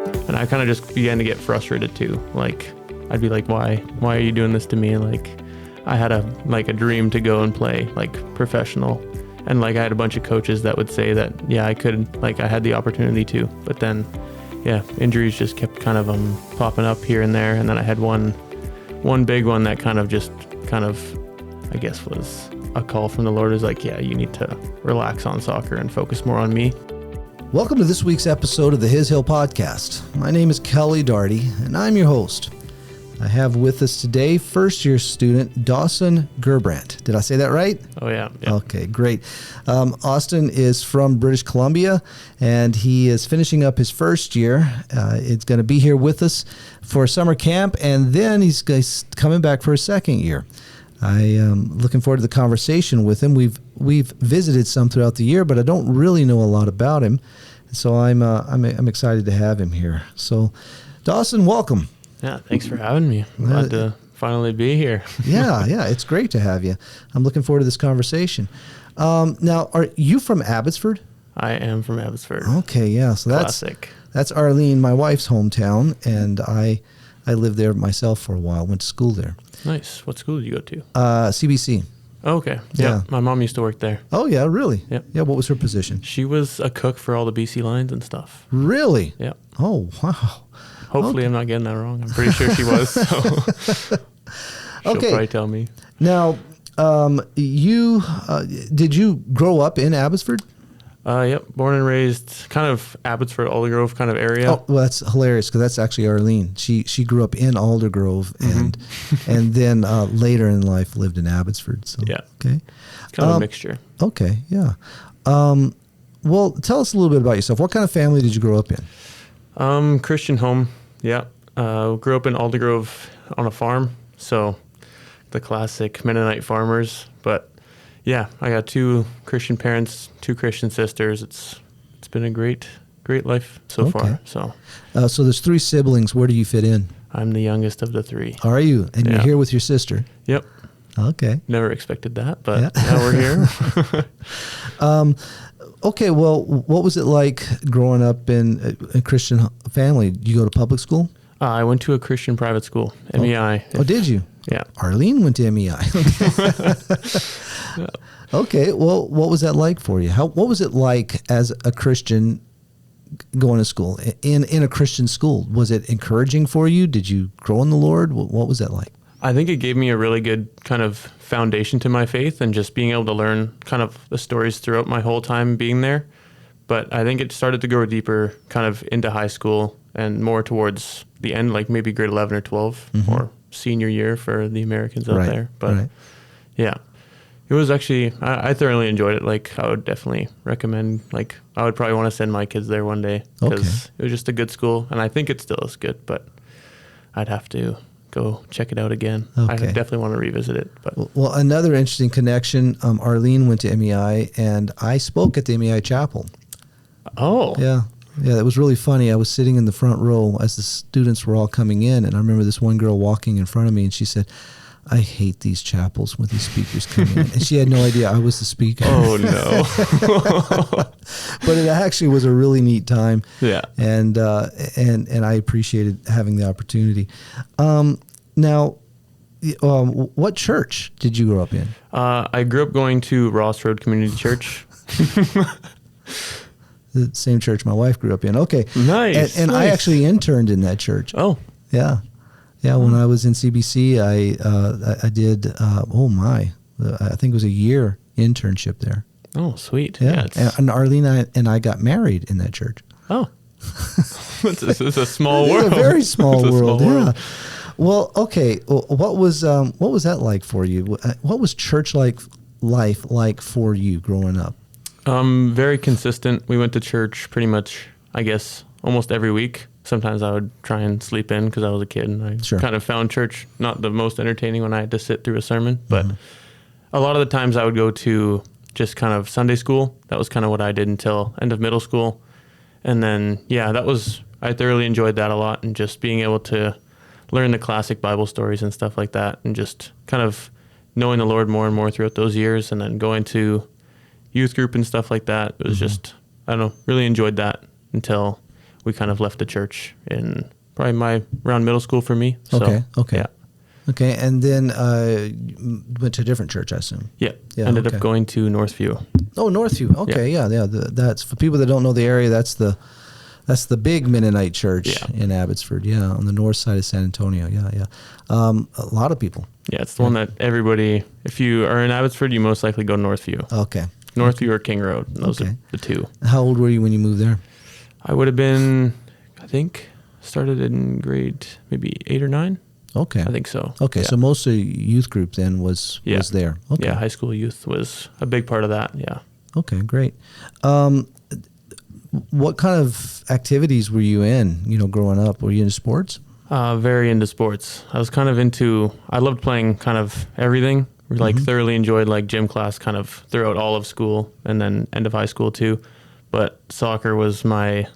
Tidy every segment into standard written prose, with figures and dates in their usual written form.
And I kind of just began to get frustrated too. Like, I'd be like, why are you doing this to me? Like, I had a dream to go and play like professional. And like, I had a bunch of coaches that would say that, yeah, I could, like, I had the opportunity to, but then, yeah, injuries just kept kind of popping up here and there. And then I had one big one that kind of, I guess, was a call from the Lord. Is like, yeah, you need to relax on soccer and focus more on me. Welcome to this week's episode of the His Hill Podcast. My name is Kelly Daugherty, and I'm your host. I have with us today first-year student Dawson Gerbrandt. Did I say that right? Oh, yeah. Okay, great. Austin is from British Columbia, and he is finishing up his first year. It's going to be here with us for summer camp, and then he's coming back for his second year. I am looking forward to the conversation with him. We've visited some throughout the year, but I don't really know a lot about him, so I'm excited to have him here. So, Dawson, welcome. Yeah, thanks for having me. I'm glad to finally be here. Yeah, it's great to have you. I'm looking forward to this conversation. Now, are you from Abbotsford? I am from Abbotsford. Okay, yeah. So Classic. That's Arlene, my wife's hometown, and I lived there myself for a while. Went to school there. Nice. What school did you go to? CBC. Oh, okay. Yeah. My mom used to work there. Oh, yeah, really? Yeah. Yeah, what was her position? She was a cook for all the BC Lions and stuff. Really? Yeah. Oh, wow. Hopefully I'm not getting that wrong. I'm pretty sure she was. So she'll probably tell me. Now, did you grow up in Abbotsford? Yep. Born and raised kind of Abbotsford, Aldergrove kind of area. Oh, well, that's hilarious because that's actually Arlene. She grew up in Aldergrove and then later in life lived in Abbotsford. So yeah. Okay. It's kind of a mixture. Okay. Yeah. Well, tell us a little bit about yourself. What kind of family did you grow up in? Christian home. Yeah. Grew up in Aldergrove on a farm. So the classic Mennonite farmers. But yeah, I got 2 Christian parents, 2 Christian sisters. It's been a great life so far. So there's 3 siblings. Where do you fit in? I'm the youngest of the 3. Are you? And you're here with your sister? Yep. Okay. Never expected that, but now we're here. Okay, well, what was it like growing up in a Christian family? Did you go to public school? I went to a Christian private school, MEI. Oh, did you? Yeah. Arlene went to MEI. Yeah. Okay, well, what was that like for you? What was it like as a Christian going to school, in a Christian school? Was it encouraging for you? Did you grow in the Lord? What was that like? I think it gave me a really good kind of foundation to my faith and just being able to learn kind of the stories throughout my whole time being there. But I think it started to go deeper kind of into high school and more towards the end, like maybe grade 11 or 12 or senior year for the Americans out there. But yeah, it was actually, I thoroughly enjoyed it. Like I would definitely recommend, like I would probably want to send my kids there one day because it was just a good school. And I think it still is good, but I'd have to go check it out again. Okay. I definitely want to revisit it. But well, another interesting connection, Arlene went to MEI and I spoke at the MEI chapel. Oh. Yeah, it was really funny. I was sitting in the front row as the students were all coming in, and I remember this one girl walking in front of me, and she said, I hate these chapels when these speakers come in. And she had no idea I was the speaker. Oh, no. But it actually was a really neat time. Yeah. And I appreciated having the opportunity. Now, what church did you grow up in? I grew up going to Ross Road Community Church. The same church my wife grew up in. Okay. Nice. And I actually interned in that church. Oh. Yeah. Yeah, when I was in CBC, I did, I think it was a year internship there. Oh, sweet. Yeah. And Arlene and I got married in that church. Oh. It's a small world. It's a very small world. Small world. Well, okay. What was that like for you? What was church life like for you growing up? Very consistent. We went to church pretty much, I guess, almost every week. Sometimes I would try and sleep in because I was a kid, and I kind of found church not the most entertaining when I had to sit through a sermon. But a lot of the times I would go to just kind of Sunday school. That was kind of what I did until end of middle school. And then, I thoroughly enjoyed that a lot, and just being able to learn the classic Bible stories and stuff like that, and just kind of knowing the Lord more and more throughout those years, and then going to youth group and stuff like that. It was just, I don't know, really enjoyed that until we kind of left the church in probably around middle school for me. So, Okay. Yeah. Okay, and then you went to a different church, I assume. Yeah. Yeah, Ended okay. up going to Northview. Oh, Northview. Okay, yeah. That's for people that don't know the area. That's the big Mennonite church in Abbotsford. Yeah, on the north side of San Antonio. Yeah. A lot of people. Yeah, it's the one that everybody, if you are in Abbotsford, you most likely go Northview. Okay. Northview or King Road. Those are the two. How old were you when you moved there? I would have been, I think, started in grade maybe 8 or 9. Okay. I think so. Okay, Yeah. so most of the youth group then was there. Okay. Yeah, high school youth was a big part of that. Yeah. Okay, great. What kind of activities were you in, growing up? Were you into sports? Very into sports. I was kind of I loved playing kind of everything. Like thoroughly enjoyed like gym class kind of throughout all of school and then end of high school too. But soccer was my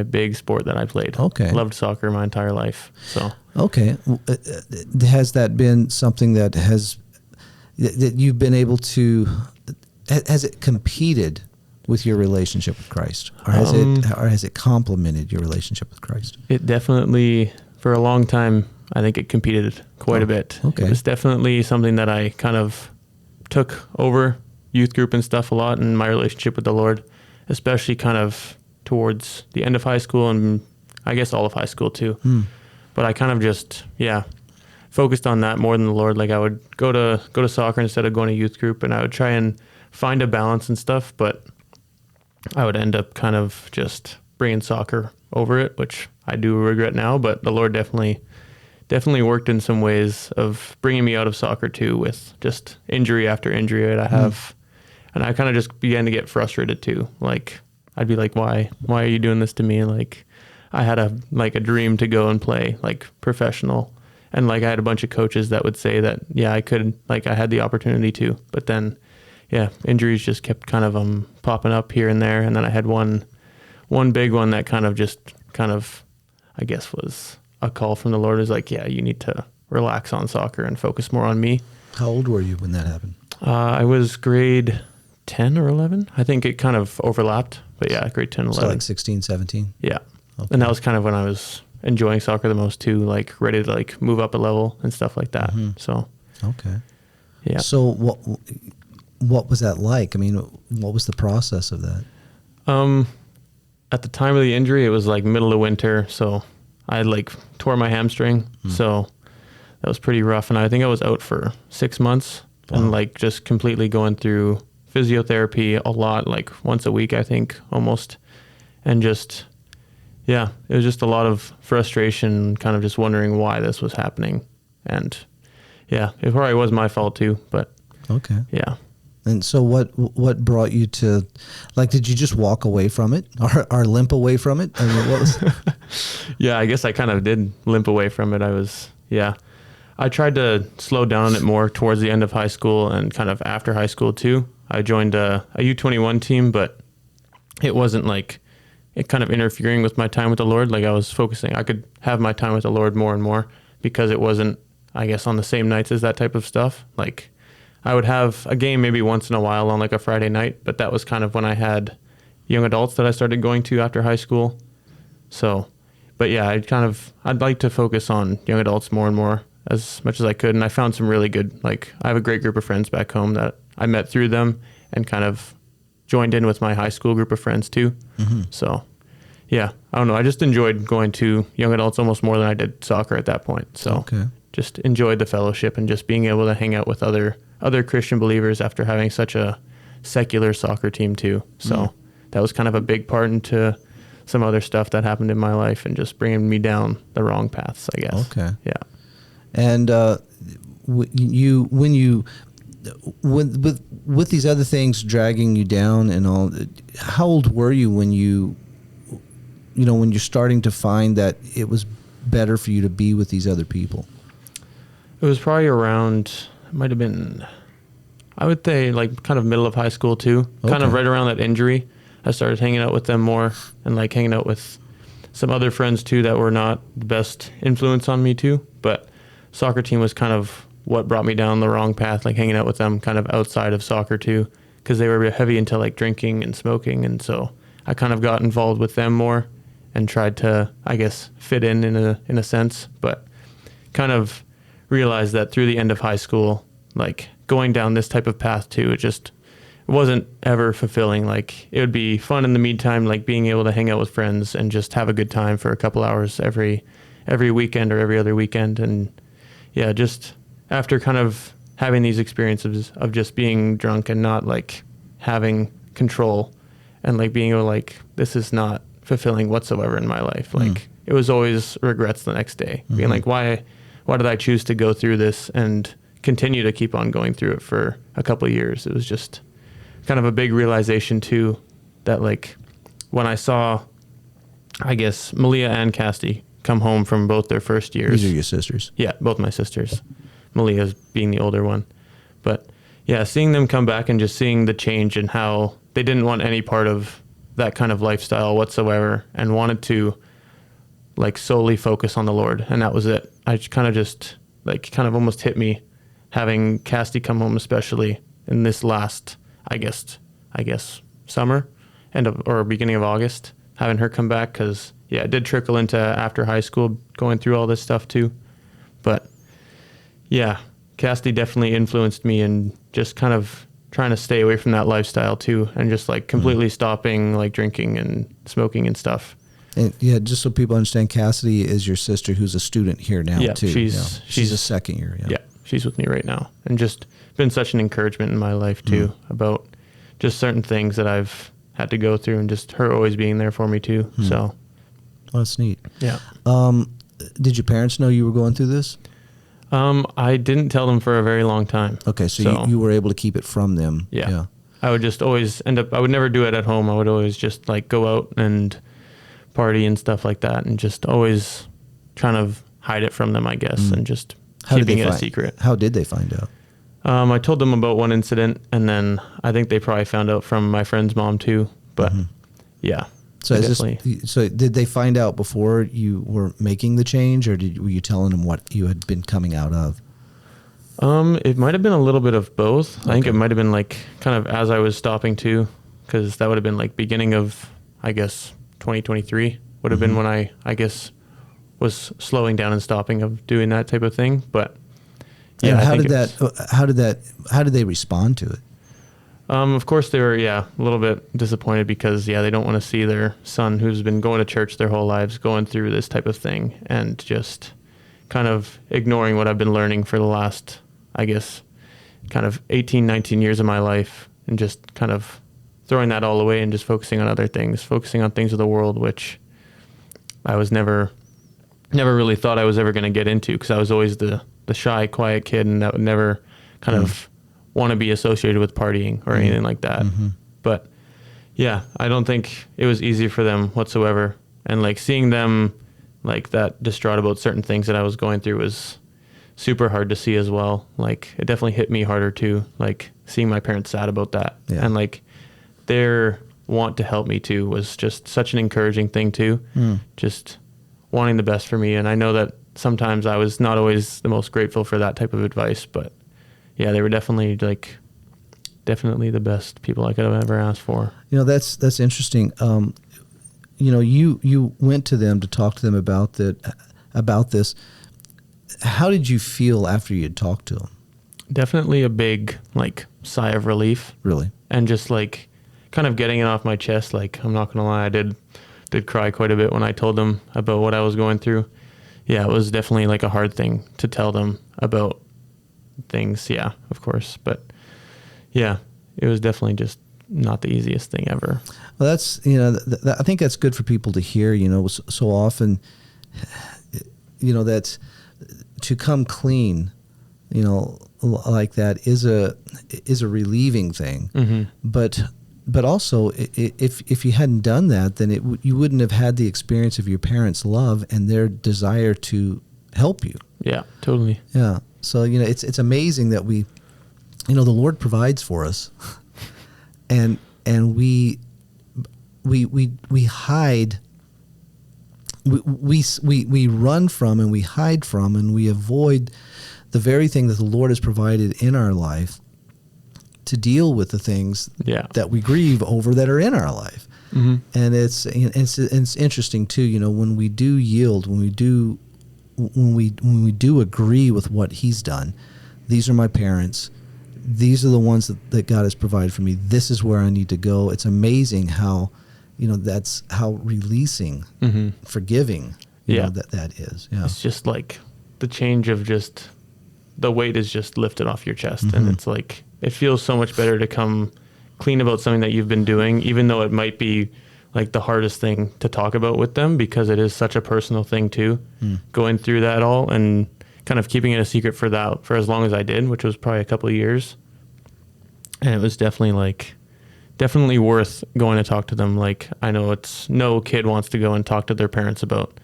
big sport that I played. Okay. Loved soccer my entire life. So. Okay. Has that been something that you've been able to, has it competed with your relationship with Christ? Or has it complemented your relationship with Christ? It definitely, for a long time, I think it competed quite a bit. Okay. It was definitely something that I kind of took over youth group and stuff a lot in my relationship with the Lord, especially kind of towards the end of high school and I guess all of high school too. But I kind of just, focused on that more than the Lord. Like I would go to soccer instead of going to youth group, and I would try and find a balance and stuff, but I would end up kind of just bringing soccer over it, which I do regret now, but the Lord definitely worked in some ways of bringing me out of soccer too, with just injury after injury that I have. And I kind of just began to get frustrated too. Like I'd be like, why are you doing this to me? Like I had a dream to go and play like professional. And like I had a bunch of coaches that would say that, I could, like I had the opportunity to, but then injuries just kept kind of popping up here and there. And then I had one big one that kind of I guess was a call from the Lord. It was like, you need to relax on soccer and focus more on me. How old were you when that happened? I was grade 10 or 11. I think it kind of overlapped, but grade 10, 11. So like 16, 17? Yeah. Okay. And that was kind of when I was enjoying soccer the most too, like ready to like move up a level and stuff like that. So, okay. Yeah. So what was that like? I mean, what was the process of that? At the time of the injury, it was like middle of winter. So I like tore my hamstring. So that was pretty rough. And I think I was out for 6 months and like just completely going through physiotherapy a lot, like once a week, I think almost. And just, it was just a lot of frustration, kind of just wondering why this was happening. And it probably was my fault too, but okay. Yeah. And so what brought you to, like, did you just walk away from it or limp away from it? I mean, what was? Yeah, I guess I kind of did limp away from it. I tried to slow down on it more towards the end of high school and kind of after high school too. I joined a U21 team, but it wasn't like it kind of interfering with my time with the Lord. Like I was focusing, I could have my time with the Lord more and more because it wasn't, I guess, on the same nights as that type of stuff. Like I would have a game maybe once in a while on like a Friday night, but that was kind of when I had young adults that I started going to after high school. So, but I'd like to focus on young adults more and more as much as I could. And I found some really good, like I have a great group of friends back home that I met through them and kind of joined in with my high school group of friends too. So I don't know. I just enjoyed going to young adults almost more than I did soccer at that point. So just enjoyed the fellowship and just being able to hang out with other Christian believers after having such a secular soccer team too. So that was kind of a big part into some other stuff that happened in my life and just bringing me down the wrong paths, I guess. Okay. Yeah. And with these other things dragging you down and all, how old were you when when you're starting to find that it was better for you to be with these other people? It was probably around, it might have been, I would say like kind of middle of high school too. Kind of right around that injury. I started hanging out with them more and like hanging out with some other friends too that were not the best influence on me too. But soccer team was kind of what brought me down the wrong path, like hanging out with them kind of outside of soccer too, because they were heavy into like drinking and smoking. And so I kind of got involved with them more and tried to, I guess, fit in a sense, but kind of realized that through the end of high school, like going down this type of path too, it wasn't ever fulfilling. Like it would be fun in the meantime, like being able to hang out with friends and just have a good time for a couple hours every weekend or every other weekend. And yeah, just after kind of having these experiences of just being drunk and not like having control and like being able to like, this is not fulfilling whatsoever in my life. Like it was always regrets the next day, being like, why did I choose to go through this and continue to keep on going through it for a couple of years? It was just kind of a big realization too, that like when I saw, I guess, Malia and Cassidy come home from both their first years. These are your sisters. Yeah, both my sisters. Malia's being the older one. But yeah, seeing them come back and just seeing the change and how they didn't want any part of that kind of lifestyle whatsoever and wanted to like solely focus on the Lord. And that was it. I kind of almost hit me having Cassidy come home, especially in this last, I guess summer or beginning of August, having her come back. Cause yeah, it did trickle into after high school going through all this stuff too. But yeah, Cassidy definitely influenced me in just kind of trying to stay away from that lifestyle too, and just like completely stopping like drinking and smoking and stuff. And yeah, just so people understand, Cassidy is your sister who's a student here now too. She's a second year. Yeah, she's with me right now, and just been such an encouragement in my life too about just certain things that I've had to go through, and just her always being there for me too. So, well, that's neat. Yeah. Did your parents know you were going through this? I didn't tell them for a very long time. Okay, so you were able to keep it from them. Yeah. I would just always I would never do it at home. I would always just like go out and party and stuff like that, and just always trying to hide it from them, I guess, and just keeping it a secret. How did they find out? I told them about one incident, and then I think they probably found out from my friend's mom too. But yeah. So did they find out before you were making the change, or were you telling them what you had been coming out of? It might have been a little bit of both. Okay. I think it might have been like kind of as I was stopping too, because that would have been like beginning of, I guess, 2023 would have been when I guess was slowing down and stopping of doing that type of thing. But yeah, how did they respond to it? Of course they were, a little bit disappointed because, they don't want to see their son who's been going to church their whole lives going through this type of thing, and just kind of ignoring what I've been learning for the last, I guess, kind of 18, 19 years of my life, and just kind of throwing that all away and just focusing on other things, focusing on things of the world, which I was never really thought I was ever going to get into, because I was always the shy, quiet kid, and that would never kind of want to be associated with partying or anything like that. But yeah, I don't think it was easy for them whatsoever. And like seeing them like that distraught about certain things that I was going through was super hard to see as well. Like it definitely hit me harder too, like seeing my parents sad about that. And like their want to help me too was just such an encouraging thing too. Just wanting the best for me. And I know that sometimes I was not always the most grateful for that type of advice, but yeah, they were definitely the best people I could have ever asked for. That's interesting. You went to them to talk to them about this. How did you feel after you had talked to them? Definitely a big sigh of relief. Really? And just kind of getting it off my chest. Like, I'm not gonna lie, I did cry quite a bit when I told them about what I was going through. Yeah, it was definitely a hard thing to tell them about things, of course, but it was definitely just not the easiest thing ever. Well, that's I think that's good for people to hear. So often, that to come clean, like that is a relieving thing. But also, if you hadn't done that, then you wouldn't have had the experience of your parents' love and their desire to help you. Yeah, totally. Yeah. So, it's amazing that the Lord provides for us, and we hide, we run from and we hide from and we avoid the very thing that the Lord has provided in our life to deal with the things that we grieve over that are in our life. And it's interesting too. When we do yield, when we do agree with what He's done. These are my parents. These are the ones that God has provided for me. This is where I need to go. It's amazing how, that's how releasing, forgiving, that is. Yeah. It's just like the change of just the weight is just lifted off your chest. And it's like, it feels so much better to come clean about something that you've been doing, even though it might be like the hardest thing to talk about with them, because it is such a personal thing too, going through that all and kind of keeping it a secret for as long as I did, which was probably a couple of years. And it was definitely worth going to talk to them. Like, I know it's no kid wants to go and talk to their parents about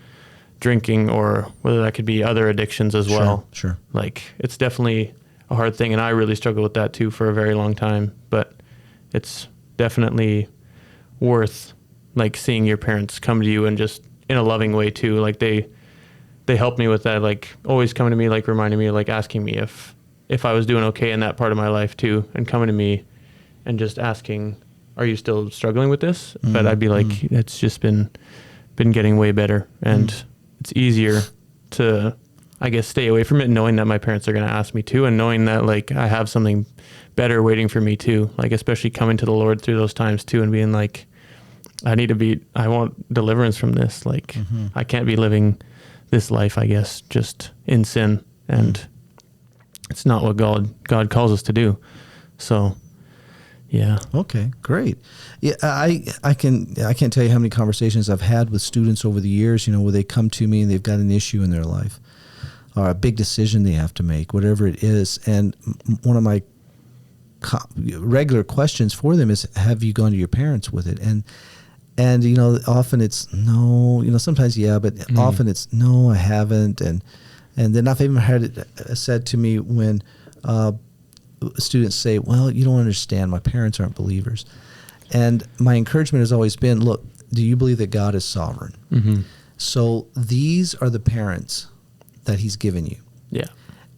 drinking, or whether that could be other addictions as well. Sure. Like, it's definitely a hard thing. And I really struggled with that too for a very long time, but it's definitely worth like seeing your parents come to you and just in a loving way too. Like they helped me with that, like always coming to me, like reminding me, like asking me if I was doing okay in that part of my life too, and coming to me and just asking, are you still struggling with this? But I'd be like, it's just been getting way better. And it's easier to, I guess, stay away from it, knowing that my parents are going to ask me too, and knowing that like I have something better waiting for me too, like especially coming to the Lord through those times too, and being like, I want deliverance from this. Like I can't be living this life, I guess, just in sin, and it's not what God calls us to do. So, yeah. Okay, great. Yeah, I can't tell you how many conversations I've had with students over the years, where they come to me and they've got an issue in their life or a big decision they have to make, whatever it is. And one of my regular questions for them is, have you gone to your parents with it? And often it's no, sometimes yeah, but often it's no, I haven't. And then I've even heard it said to me when students say, well, you don't understand, my parents aren't believers. And my encouragement has always been, look, do you believe that God is sovereign? So these are the parents that He's given you. Yeah.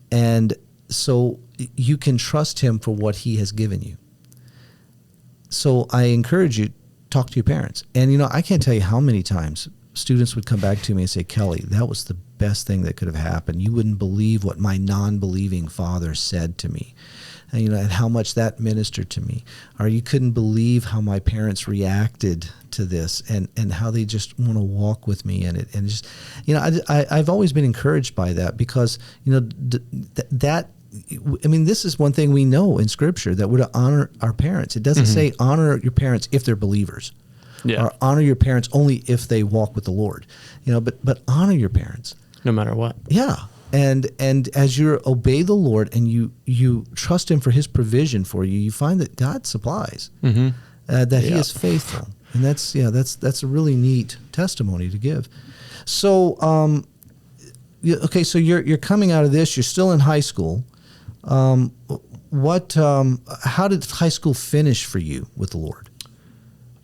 And so you can trust Him for what He has given you. So I encourage you, talk to your parents. And, I can't tell you how many times students would come back to me and say, Kelly, that was the best thing that could have happened. You wouldn't believe what my non-believing father said to me. And, and how much that ministered to me. Or you couldn't believe how my parents reacted to this and how they just want to walk with me in it. And just, I've always been encouraged by that because, this is one thing we know in Scripture, that we're to honor our parents. It doesn't say honor your parents if they're believers, or honor your parents only if they walk with the Lord. But honor your parents no matter what. Yeah, and as you obey the Lord and you trust Him for His provision for you, you find that God supplies, that He is faithful, and that's a really neat testimony to give. So, okay, so you're coming out of this. You're still in high school. How did high school finish for you with the Lord?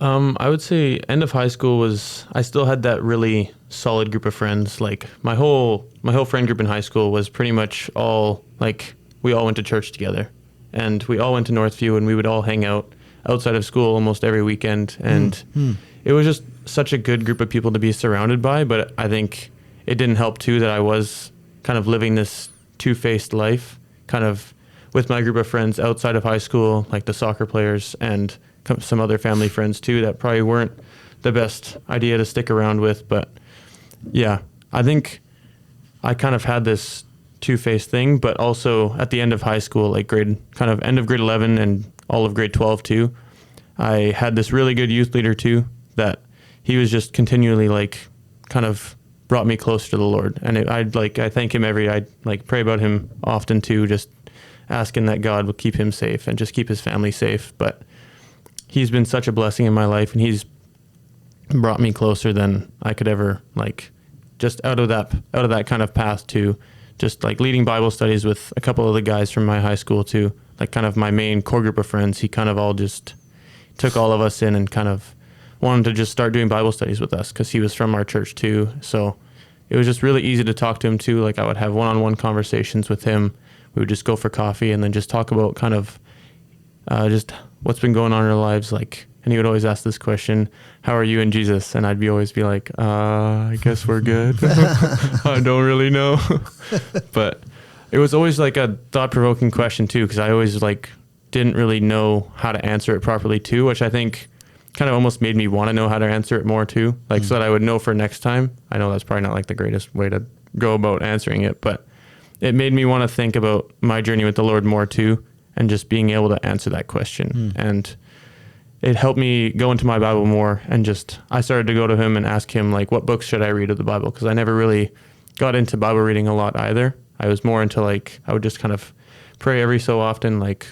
I would say end of high school I still had that really solid group of friends. Like my whole friend group in high school was pretty much all like, we all went to church together, and we all went to Northview, and we would all hang out outside of school almost every weekend. And it was just such a good group of people to be surrounded by. But I think it didn't help too that I was kind of living this two-faced life, kind of with my group of friends outside of high school, like the soccer players and some other family friends too, that probably weren't the best idea to stick around with. But yeah, I think I kind of had this two-faced thing, but also at the end of high school, like end of grade 11 and all of grade 12 too, I had this really good youth leader too, that he was just continually like kind of brought me closer to the Lord. And I thank him I'd like pray about him often too, just asking that God would keep him safe and just keep his family safe. But he's been such a blessing in my life, and he's brought me closer than I could ever, like, just out of that kind of path to just like leading Bible studies with a couple of the guys from my high school too, like kind of my main core group of friends. He kind of all just took all of us in and kind of wanted to just start doing Bible studies with us, because he was from our church too. So it was just really easy to talk to him too. Like I would have one-on-one conversations with him. We would just go for coffee and then just talk about kind of just what's been going on in our lives, like and he would always ask this question, how are you and Jesus? And I'd always be like, I guess we're good. I don't really know. But it was always like a thought-provoking question too, because I always like didn't really know how to answer it properly too, which I think kind of almost made me want to know how to answer it more too, like so that I would know for next time. I know that's probably not like the greatest way to go about answering it, but it made me want to think about my journey with the Lord more too, and just being able to answer that question. And it helped me go into my Bible more, and just I started to go to him and ask him like, what books should I read of the Bible? Because I never really got into Bible reading a lot either. I was more into like, I would just kind of pray every so often, like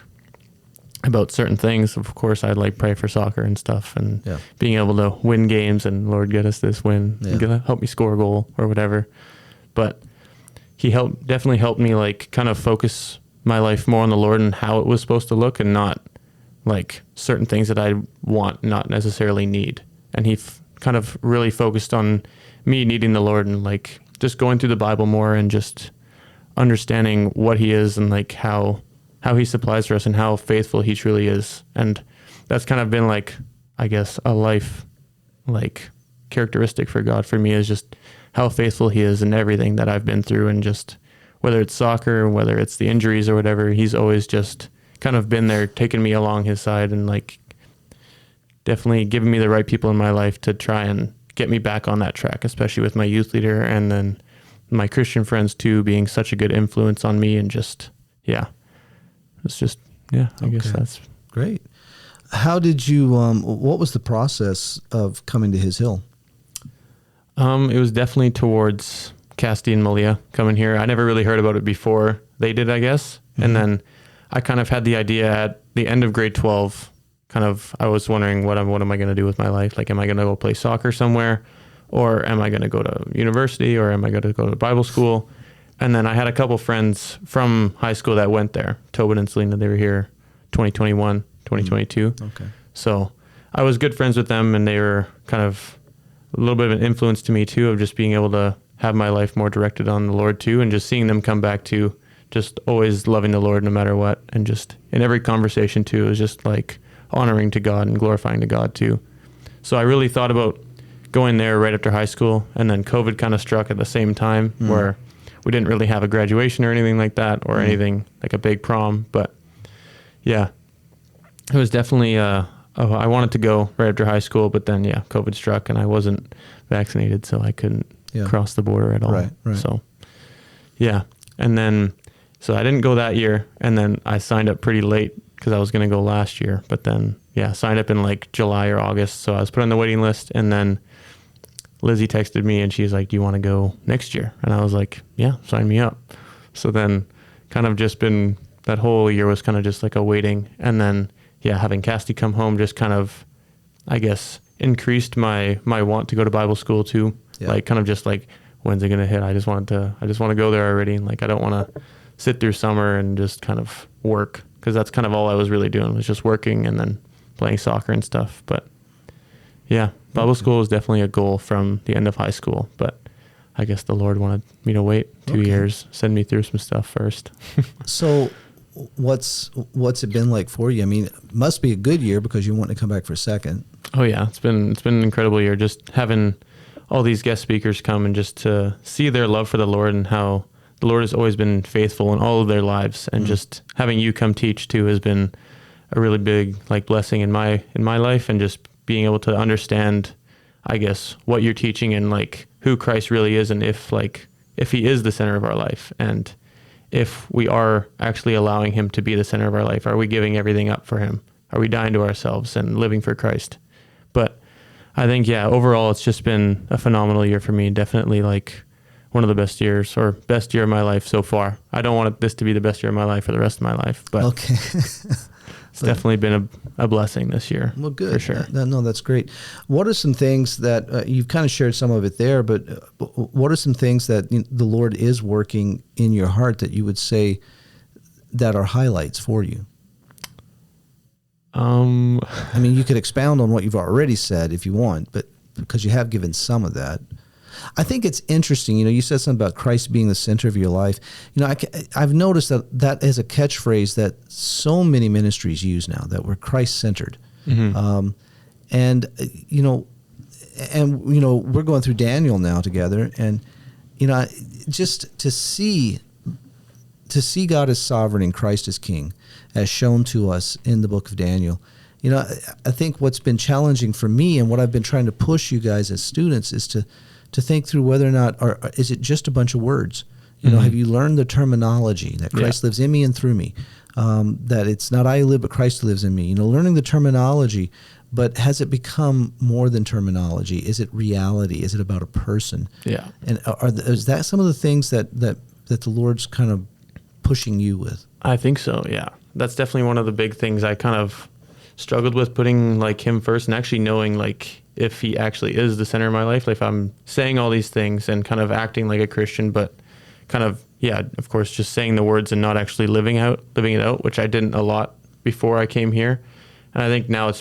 about certain things. Of course, I'd like pray for soccer and stuff, and being able to win games and Lord, get us this win, help me score a goal or whatever. But he definitely helped me like kind of focus my life more on the Lord and how it was supposed to look, and not like certain things that I want, not necessarily need. And he kind of really focused on me needing the Lord, and like just going through the Bible more and just understanding what he is, and like how he supplies for us and how faithful he truly is. And that's kind of been like, I guess, a life like characteristic for God for me, is just how faithful he is in everything that I've been through. And just whether it's soccer, whether it's the injuries or whatever, he's always just kind of been there, taking me along his side, and like definitely giving me the right people in my life to try and get me back on that track, especially with my youth leader, and then my Christian friends too, being such a good influence on me. And just, it's just, I guess that's great. How did you, what was the process of coming to His Hill? It was definitely towards Cassidy and Malia coming here. I never really heard about it before they did, I guess. And then I kind of had the idea at the end of grade 12, I was wondering what am I going to do with my life? Like, am I going to go play soccer somewhere, or am I going to go to university, or am I going to go to Bible school? And then I had a couple friends from high school that went there. Tobin and Selena, they were here 2021, 2022. Okay. So I was good friends with them, and they were kind of a little bit of an influence to me too, of just being able to have my life more directed on the Lord too, and just seeing them come back to just always loving the Lord no matter what. And just in every conversation too, it was just like honoring to God and glorifying to God too. So I really thought about going there right after high school, and then COVID kind of struck at the same time, where we didn't really have a graduation or anything like that, or anything like a big prom. But yeah, it was definitely, I wanted to go right after high school, but then COVID struck, and I wasn't vaccinated, so I couldn't cross the border at all. Right. So and then, so I didn't go that year, and then I signed up pretty late because I was going to go last year, but then signed up in like July or August. So I was put on the waiting list, and then Lizzie texted me, and she's like, do you want to go next year? And I was like, yeah, sign me up. So then kind of just been, that whole year was kind of just like a waiting. And then, having Cassidy come home just kind of, I guess, increased my want to go to Bible school too. Like kind of just like, when's it going to hit? I just want to go there already. Like, I don't want to sit through summer and just kind of work, because that's kind of all I was really doing, was just working and then playing soccer and stuff. But Bible school is definitely a goal from the end of high school, but I guess the Lord wanted me to wait 2 years, send me through some stuff first. So what's it been like for you? I mean, it must be a good year, because you want to come back for a second. Oh yeah, it's been an incredible year, just having all these guest speakers come, and just to see their love for the Lord, and how the Lord has always been faithful in all of their lives. And just having you come teach too has been a really big like blessing in my life, and just being able to understand, I guess, what you're teaching, and like who Christ really is, and if he is the center of our life, and if we are actually allowing him to be the center of our life. Are we giving everything up for him? Are we dying to ourselves and living for Christ? But I think, overall, it's just been a phenomenal year for me. Definitely like one of the best years, or best year of my life so far. I don't want this to be the best year of my life for the rest of my life, but it's definitely been a blessing this year. Well, good. For sure. No, that's great. What are some things that you've kind of shared some of it there, but what are some things that the Lord is working in your heart that you would say that are highlights for you? I mean, you could expound on what you've already said if you want, but because you have given some of that. I think it's interesting. You said something about Christ being the center of your life. I've noticed that is a catchphrase that so many ministries use now, that we're Christ-centered. And, we're going through Daniel now together. And, just to see God as sovereign and Christ as King, as shown to us in the book of Daniel. I think what's been challenging for me and what I've been trying to push you guys as students is to think through whether or not, or is it just a bunch of words? Have you learned the terminology that Christ lives in me and through me? That it's not I who live, but Christ who lives in me. Learning the terminology, but has it become more than terminology? Is it reality? Is it about a person? Yeah. And is that some of the things that the Lord's kind of pushing you with? I think so, yeah. That's definitely one of the big things I kind of struggled with, putting like him first and actually knowing like if he actually is the center of my life. Like if I'm saying all these things and kind of acting like a Christian, but kind of, of course, just saying the words and not actually living it out, which I didn't a lot before I came here. And I think now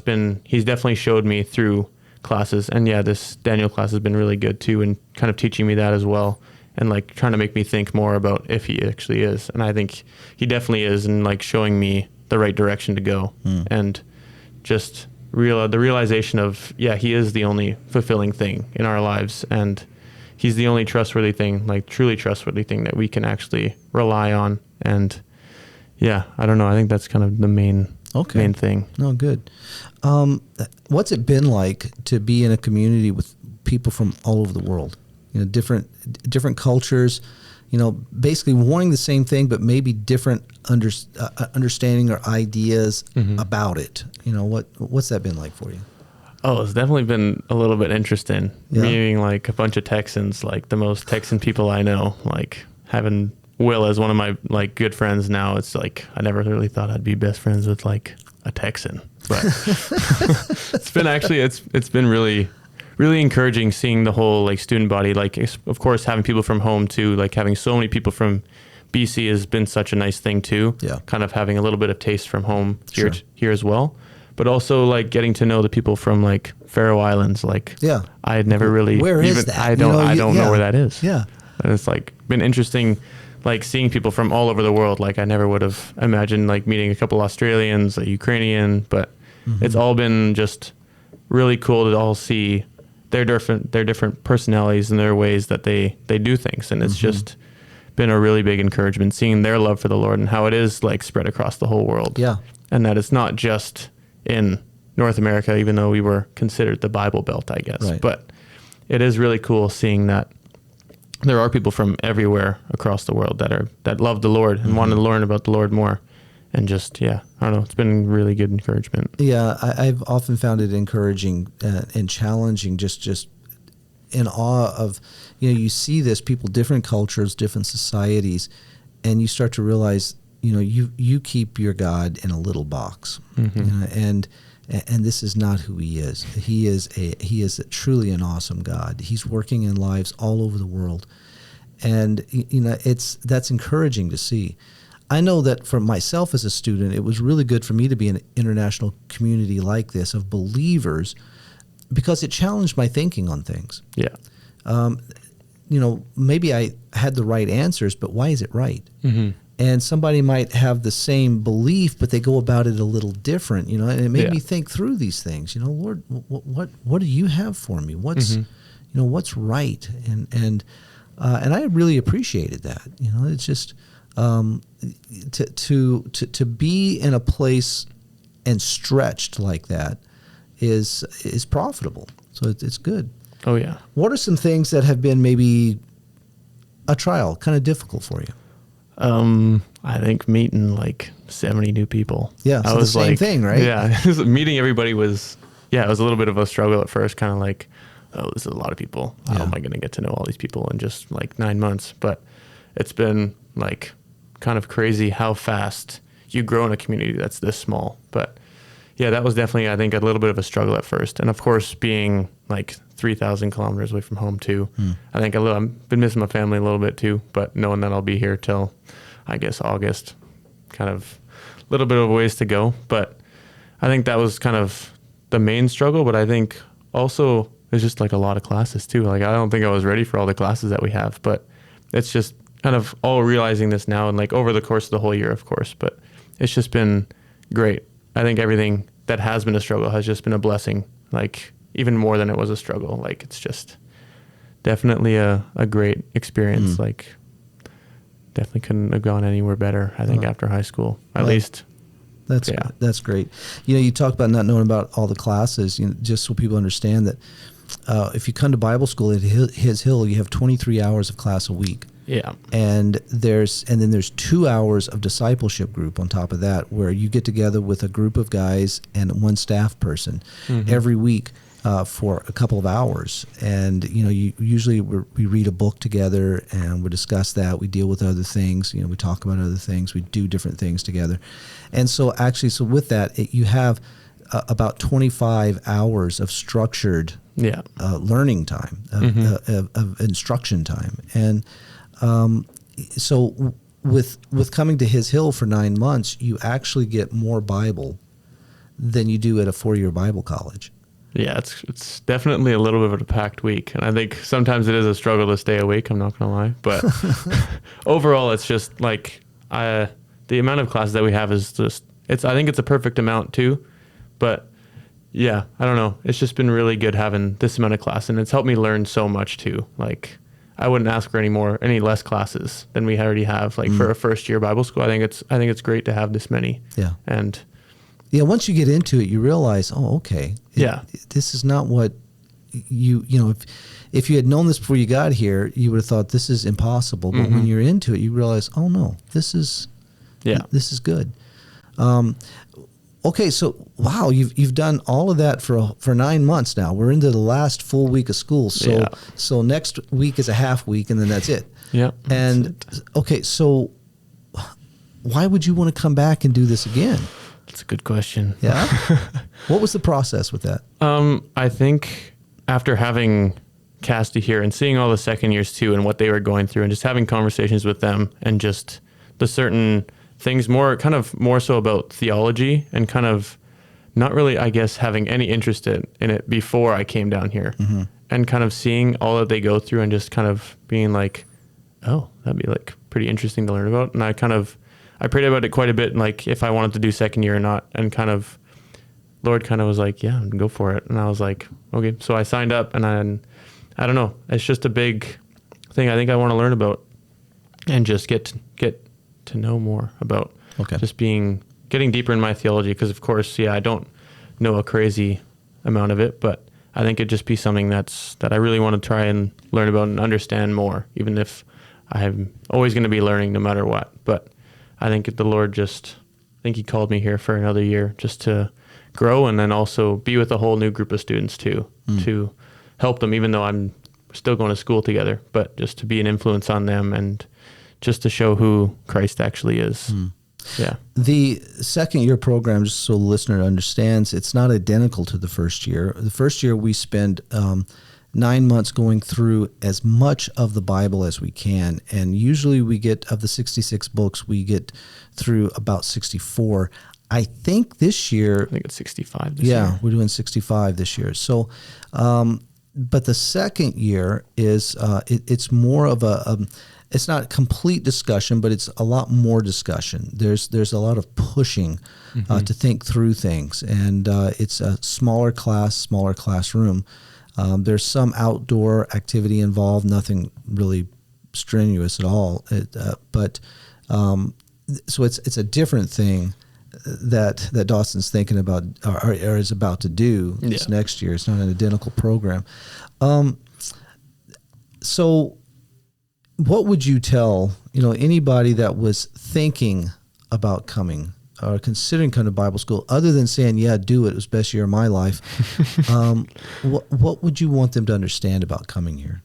he's definitely showed me through classes. And this Daniel class has been really good too, and kind of teaching me that as well. And like trying to make me think more about if he actually is. And I think he definitely is, and like showing me the right direction to go. And just the realization of, he is the only fulfilling thing in our lives. And he's the only trustworthy thing, like truly trustworthy thing that we can actually rely on. And I don't know. I think that's kind of the main thing. No, good. What's it been like to be in a community with people from all over the world? Different cultures, basically wanting the same thing, but maybe different understanding or ideas about it. What's that been like for you? Oh, it's definitely been a little bit interesting. Meeting like a bunch of Texans, like the most Texan people I know, like having Will as one of my like good friends now. It's like, I never really thought I'd be best friends with like a Texan, but it's been really encouraging seeing the whole like student body, like of course having people from home too, like having so many people from BC has been such a nice thing too. Kind of having a little bit of taste from home here as well, but also like getting to know the people from like Faroe Islands. Like I had never really, where is that? I don't know where that is. And it's like been interesting, like seeing people from all over the world. Like I never would have imagined like meeting a couple Australians, a Ukrainian, but it's all been just really cool to all see their different personalities and their ways that they do things. And it's just been a really big encouragement seeing their love for the Lord and how it is like spread across the whole world. And that it's not just in North America, even though we were considered the Bible Belt, I guess. But it is really cool seeing that there are people from everywhere across the world that love the Lord and want to learn about the Lord more. And just, I don't know, it's been really good encouragement. I've often found it encouraging and challenging, just in awe of, you see this, people, different cultures, different societies, and you start to realize, you keep your God in a little box. And this is not who he is. He is truly an awesome God. He's working in lives all over the world. And, that's encouraging to see. I know that for myself as a student, it was really good for me to be in an international community like this of believers, because it challenged my thinking on things. Maybe I had the right answers, but why is it right? And somebody might have the same belief, but they go about it a little different, and it made me think through these things. Lord, what do you have for me? What's right? And I really appreciated that. It's just to be in a place and stretched like that is profitable. So it's good. Oh yeah. What are some things that have been maybe a trial, kind of difficult for you? I think meeting like 70 new people. So the same thing, right? Meeting everybody was, it was a little bit of a struggle at first, kind of like, oh, this is a lot of people. How am I going to get to know all these people in just like 9 months? But it's been like kind of crazy how fast you grow in a community that's this small. But that was definitely, I think, a little bit of a struggle at first. And of course, being like 3,000 kilometers away from home too. I think I've been missing my family a little bit too, but knowing that I'll be here till, I guess, August, kind of a little bit of a ways to go. But I think that was kind of the main struggle. But I think also there's just like a lot of classes too. Like I don't think I was ready for all the classes that we have, but it's just kind of all realizing this now and like over the course of the whole year, of course, but it's just been great. I think everything that has been a struggle has just been a blessing like even more than it was a struggle. Like it's just definitely a great experience. Like definitely couldn't have gone anywhere better, I think, after high school, at least. That's great. You talk about not knowing about all the classes, just so people understand that if you come to Bible school at His Hill, you have 23 hours of class a week. Yeah. And then there's 2 hours of discipleship group on top of that, where you get together with a group of guys and one staff person every week for a couple of hours. And, you usually we read a book together and we discuss that. We deal with other things. We talk about other things. We do different things together. And so with that, you have about 25 hours of structured learning time, of instruction time. And so with coming to His Hill for 9 months, you actually get more Bible than you do at a 4-year Bible college. Yeah, it's definitely a little bit of a packed week. And I think sometimes it is a struggle to stay awake, I'm not going to lie. But overall, it's just like the amount of classes that we have is just, I think it's a perfect amount too. But yeah, I don't know. It's just been really good having this amount of class, and it's helped me learn so much too. Like I wouldn't ask for any less classes than we already have. Like for a first year Bible school, I think it's great to have this many. Yeah. And once you get into it, you realize, okay. This is not what if you had known this before you got here, you would have thought this is impossible. But when you're into it, you realize, oh no, this is good. Okay, so wow, you've done all of that for 9 months now. We're into the last full week of school. So next week is a half week, and then that's it. Yeah. And okay, so why would you want to come back and do this again? That's a good question. Yeah. What was the process with that? I think after having Casty here and seeing all the second years too, and what they were going through, and just having conversations with them, and just the certain things more so about theology, and kind of not really, I guess, having any interest in it before I came down here, and kind of seeing all that they go through, and just kind of being like, oh, that'd be like pretty interesting to learn about. And I prayed about it quite a bit, like if I wanted to do second year or not, and Lord kind of was like, yeah, go for it. And I was like, okay. So I signed up, and I don't know, it's just a big thing I think I want to learn about, and just get to know more about just getting deeper in my theology. Because of course, I don't know a crazy amount of it, but I think it'd just be something that I really want to try and learn about and understand more, even if I'm always going to be learning no matter what. But I think the Lord I think He called me here for another year just to grow, and then also be with a whole new group of students too, to help them, even though I'm still going to school together, but just to be an influence on them, and just to show who Christ actually is. Yeah. The second year program, just so the listener understands, it's not identical to the first year. The first year we spend 9 months going through as much of the Bible as we can. And usually we get, of the 66 books, we get through about 64. I think this year... I think it's 65 this year. Yeah, we're doing 65 this year. So, but the second year is, it's more of it's not complete discussion, but it's a lot more discussion. There's a lot of pushing to think through things. And it's a smaller classroom. There's some outdoor activity involved, nothing really strenuous at all. So it's a different thing that Dawson's thinking about or is about to do this next year. It's not an identical program. So what would you tell anybody that was thinking about coming or considering coming to Bible school, other than saying, yeah, do it, it was the best year of my life? What would you want them to understand about coming here?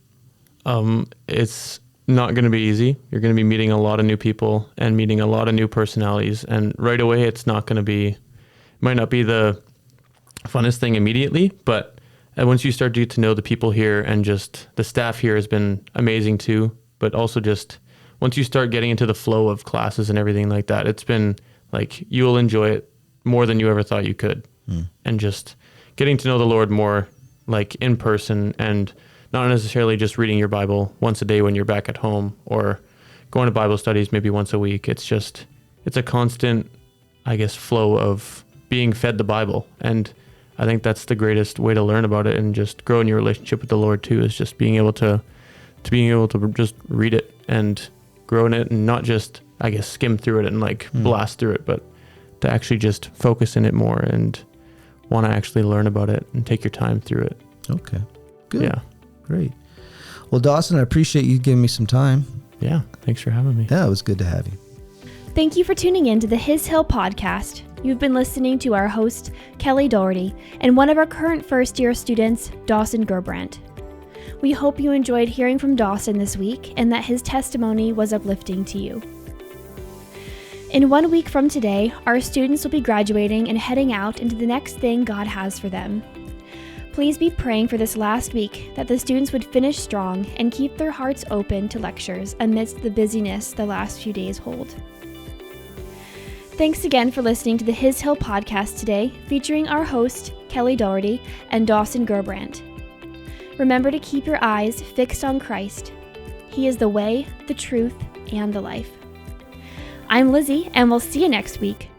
It's not going to be easy. You're going to be meeting a lot of new people and meeting a lot of new personalities. And right away, it's not going to be, might not be the funnest thing immediately, but once you start to get to know the people here, and just the staff here has been amazing too, but also just once you start getting into the flow of classes and everything like that, it's been like, you will enjoy it more than you ever thought you could. And just getting to know the Lord more, like in person, and not necessarily just reading your Bible once a day when you're back at home, or going to Bible studies maybe once a week. It's a constant, I guess, flow of being fed the Bible. And I think that's the greatest way to learn about it and just grow in your relationship with the Lord too, is just being able to just read it and grow in it, and not just, I guess, skim through it and like blast through it, but to actually just focus in it more and want to actually learn about it and take your time through it. Okay. Good. Yeah. Great. Well, Dawson, I appreciate you giving me some time. Yeah. Thanks for having me. Yeah, it was good to have you. Thank you for tuning in to the His Hill podcast. You've been listening to our host, Kelly Doherty, and one of our current first-year students, Dawson Gerbrandt. We hope you enjoyed hearing from Dawson this week and that his testimony was uplifting to you. In 1 week from today, our students will be graduating and heading out into the next thing God has for them. Please be praying for this last week that the students would finish strong and keep their hearts open to lectures amidst the busyness the last few days hold. Thanks again for listening to the His Hill podcast today, featuring our host, Kelly Doherty and Dawson Gerbrandt. Remember to keep your eyes fixed on Christ. He is the way, the truth, and the life. I'm Lizzie, and we'll see you next week.